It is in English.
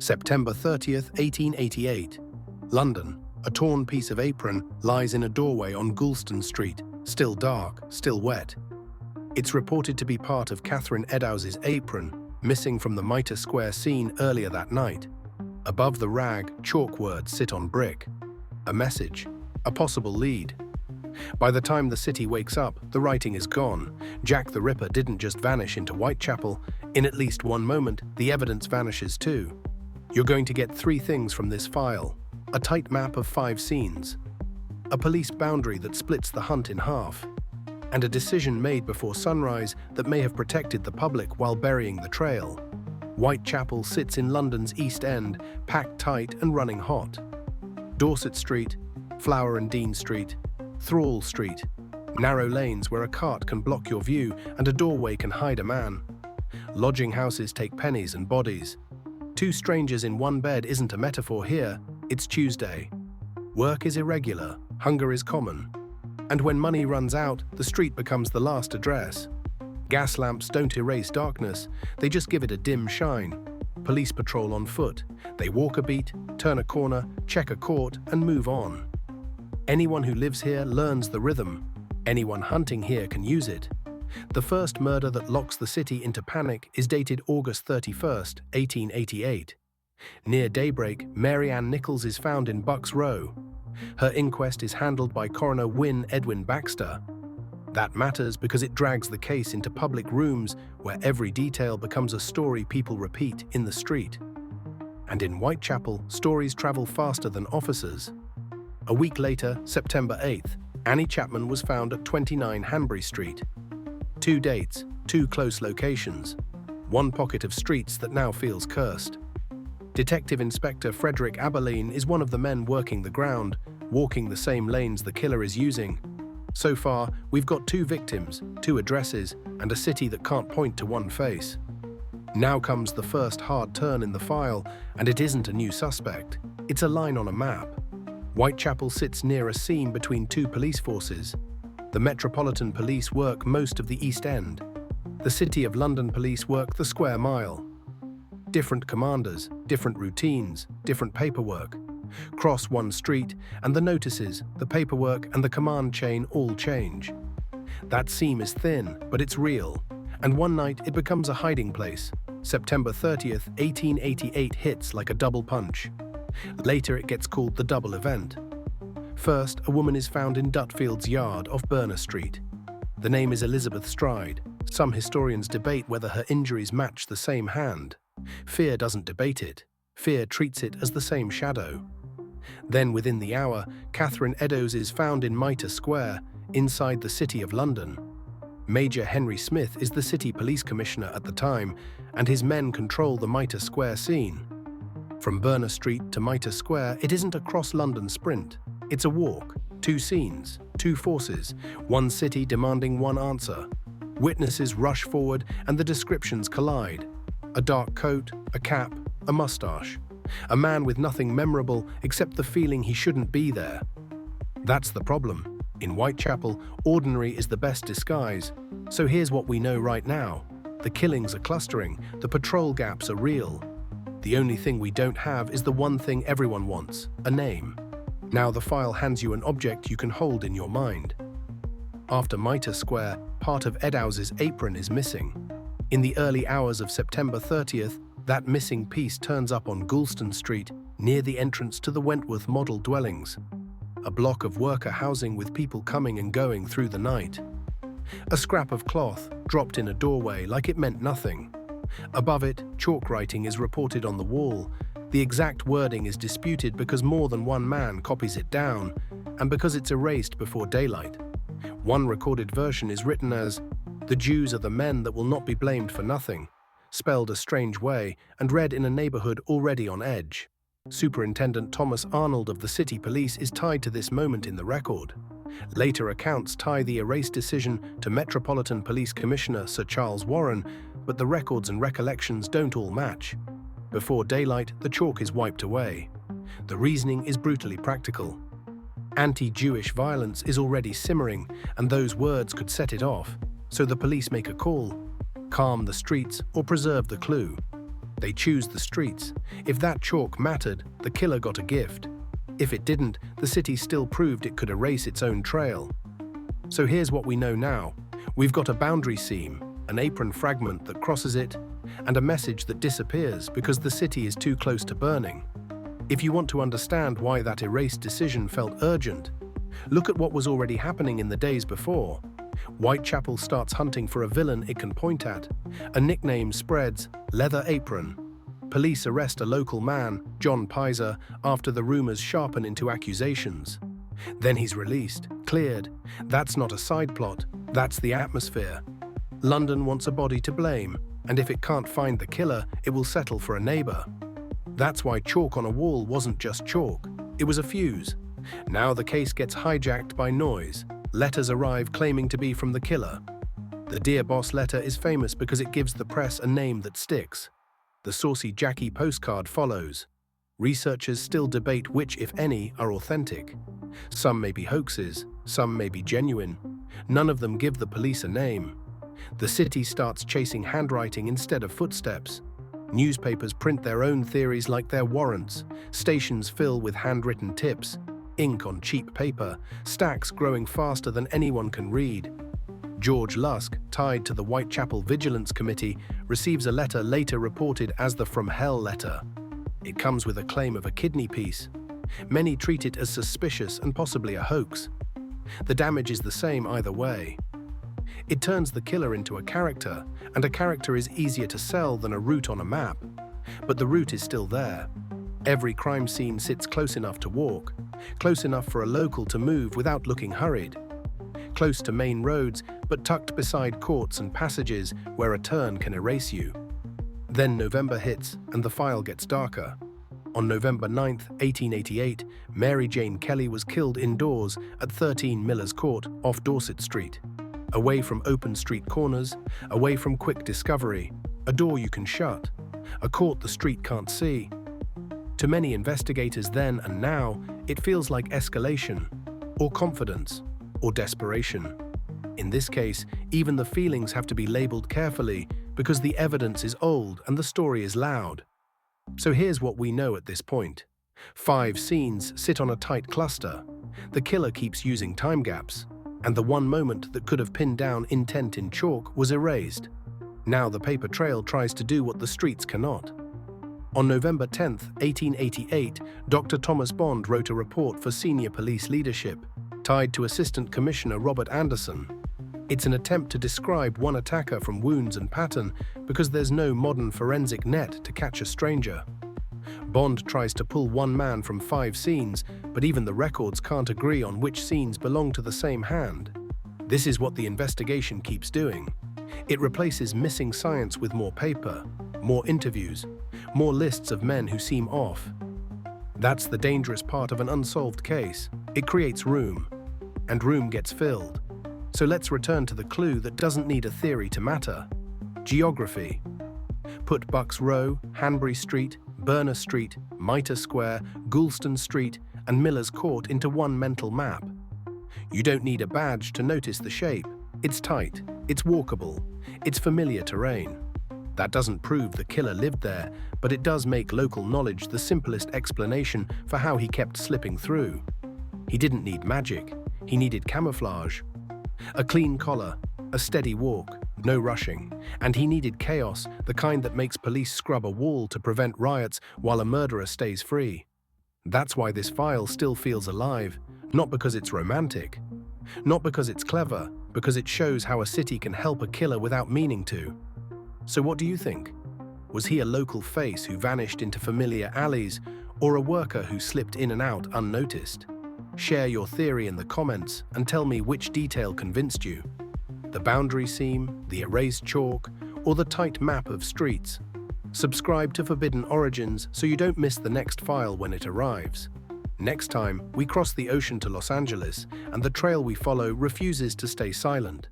September 30th, 1888. London. A torn piece of apron lies in a doorway on Goulston Street, still dark, still wet. It's reported to be part of Catherine Eddowes' apron, missing from the Mitre Square scene earlier that night. Above the rag, chalk words sit on brick. A message, a possible lead. By the time the city wakes up, the writing is gone. Jack the Ripper didn't just vanish into Whitechapel. In at least one moment, the evidence vanishes too. You're going to get 3 things from this file: a tight map of 5 scenes, a police boundary that splits the hunt in half, and a decision made before sunrise that may have protected the public while burying the trail. Whitechapel sits in London's East End, packed tight and running hot. Dorset Street, Flower and Dean Street, Thrall Street, narrow lanes where a cart can block your view and a doorway can hide a man. Lodging houses take pennies and bodies. 2 strangers in one bed isn't a metaphor here, it's Tuesday. Work is irregular, hunger is common. And when money runs out, the street becomes the last address. Gas lamps don't erase darkness, they just give it a dim shine. Police patrol on foot. They walk a beat, turn a corner, check a court, and move on. Anyone who lives here learns the rhythm. Anyone hunting here can use it. The first murder that locks the city into panic is dated August 31st, 1888. Near daybreak, Mary Ann Nichols is found in Bucks Row. Her inquest is handled by Coroner Wynne Edwin Baxter. That matters because it drags the case into public rooms where every detail becomes a story people repeat in the street. And in Whitechapel, stories travel faster than officers. A week later, September 8th, Annie Chapman was found at 29 Hanbury Street. 2 dates, 2 close locations, 1 pocket of streets that now feels cursed. Detective Inspector Frederick Aberline is one of the men working the ground, walking the same lanes the killer is using. So far, we've got 2 victims, 2 addresses, and a city that can't point to one face. Now comes the first hard turn in the file, and it isn't a new suspect. It's a line on a map. Whitechapel sits near a seam between 2 police forces. The Metropolitan Police work most of the East End. The City of London Police work the square mile. Different commanders, different routines, different paperwork. Cross one street, and the notices, the paperwork, and the command chain all change. That seam is thin, but it's real. And one night it becomes a hiding place. September 30th, 1888 hits like a double punch. Later it gets called the double event. First, a woman is found in Dutfield's yard off Berner Street. The name is Elizabeth Stride. Some historians debate whether her injuries match the same hand. Fear doesn't debate it. Fear treats it as the same shadow. Then within the hour, Catherine Eddowes is found in Mitre Square, inside the City of London. Major Henry Smith is the City Police Commissioner at the time, and his men control the Mitre Square scene. From Berner Street to Mitre Square, it isn't a cross-London sprint. It's a walk, 2 scenes, 2 forces, 1 city demanding 1 answer. Witnesses rush forward and the descriptions collide. A dark coat, a cap, a mustache. A man with nothing memorable except the feeling he shouldn't be there. That's the problem. In Whitechapel, ordinary is the best disguise. So here's what we know right now. The killings are clustering, the patrol gaps are real. The only thing we don't have is the one thing everyone wants, a name. Now the file hands you an object you can hold in your mind. After Mitre Square, part of Eddowes' apron is missing. In the early hours of September 30th, that missing piece turns up on Goulston Street, near the entrance to the Wentworth model dwellings. A block of worker housing with people coming and going through the night. A scrap of cloth, dropped in a doorway like it meant nothing. Above it, chalk writing is reported on the wall. The exact wording is disputed because more than one man copies it down, and because it's erased before daylight. One recorded version is written as, "The Jews are the men that will not be blamed for nothing," spelled a strange way and read in a neighborhood already on edge. Superintendent Thomas Arnold of the City Police is tied to this moment in the record. Later accounts tie the erased decision to Metropolitan Police Commissioner Sir Charles Warren, but the records and recollections don't all match. Before daylight, the chalk is wiped away. The reasoning is brutally practical. Anti-Jewish violence is already simmering, and those words could set it off. So the police make a call: calm the streets or preserve the clue. They choose the streets. If that chalk mattered, the killer got a gift. If it didn't, the city still proved it could erase its own trail. So here's what we know now. We've got a boundary seam, an apron fragment that crosses it, and a message that disappears because the city is too close to burning. If you want to understand why that erased decision felt urgent, look at what was already happening in the days before. Whitechapel starts hunting for a villain it can point at. A nickname spreads, Leather Apron. Police arrest a local man, John Pizer, after the rumors sharpen into accusations. Then he's released, cleared. That's not a side plot, that's the atmosphere. London wants a body to blame, and if it can't find the killer, it will settle for a neighbor. That's why chalk on a wall wasn't just chalk, it was a fuse. Now the case gets hijacked by noise. Letters arrive claiming to be from the killer. The Dear Boss letter is famous because it gives the press a name that sticks. The saucy Jackie postcard follows. Researchers still debate which, if any, are authentic. Some may be hoaxes, some may be genuine. None of them give the police a name. The city starts chasing handwriting instead of footsteps. Newspapers print their own theories like they're warrants. Stations fill with handwritten tips. Ink on cheap paper, stacks growing faster than anyone can read. George Lusk, tied to the Whitechapel Vigilance Committee, receives a letter later reported as the From Hell letter. It comes with a claim of a kidney piece. Many treat it as suspicious and possibly a hoax. The damage is the same either way. It turns the killer into a character, and a character is easier to sell than a route on a map. But the route is still there. Every crime scene sits close enough to walk, close enough for a local to move without looking hurried, close to main roads but tucked beside courts and passages where a turn can erase you. Then November hits and the file gets darker. On November 9, 1888, Mary Jane Kelly was killed indoors at 13 Miller's Court off Dorset Street. Away from open street corners, away from quick discovery, a door you can shut, a court the street can't see. To many investigators then and now, it feels like escalation, or confidence, or desperation. In this case, even the feelings have to be labeled carefully because the evidence is old and the story is loud. So here's what we know at this point. 5 scenes sit on a tight cluster. The killer keeps using time gaps, and the one moment that could have pinned down intent in chalk was erased. Now the paper trail tries to do what the streets cannot. On November 10, 1888, Dr. Thomas Bond wrote a report for senior police leadership, tied to Assistant Commissioner Robert Anderson. It's an attempt to describe one attacker from wounds and pattern because there's no modern forensic net to catch a stranger. Bond tries to pull one man from 5 scenes, but even the records can't agree on which scenes belong to the same hand. This is what the investigation keeps doing. It replaces missing science with more paper, more interviews, more lists of men who seem off. That's the dangerous part of an unsolved case. It creates room, and room gets filled. So let's return to the clue that doesn't need a theory to matter. Geography. Put Bucks Row, Hanbury Street, Berners Street, Mitre Square, Goulston Street, and Miller's Court into one mental map. You don't need a badge to notice the shape. It's tight, it's walkable, it's familiar terrain. That doesn't prove the killer lived there, but it does make local knowledge the simplest explanation for how he kept slipping through. He didn't need magic, he needed camouflage. A clean collar, a steady walk, no rushing, and he needed chaos, the kind that makes police scrub a wall to prevent riots while a murderer stays free. That's why this file still feels alive, not because it's romantic, not because it's clever, because it shows how a city can help a killer without meaning to. So what do you think? Was he a local face who vanished into familiar alleys, or a worker who slipped in and out unnoticed? Share your theory in the comments and tell me which detail convinced you. The boundary seam, the erased chalk, or the tight map of streets. Subscribe to Forbidden Origins so you don't miss the next file when it arrives. Next time, we cross the ocean to Los Angeles, and the trail we follow refuses to stay silent.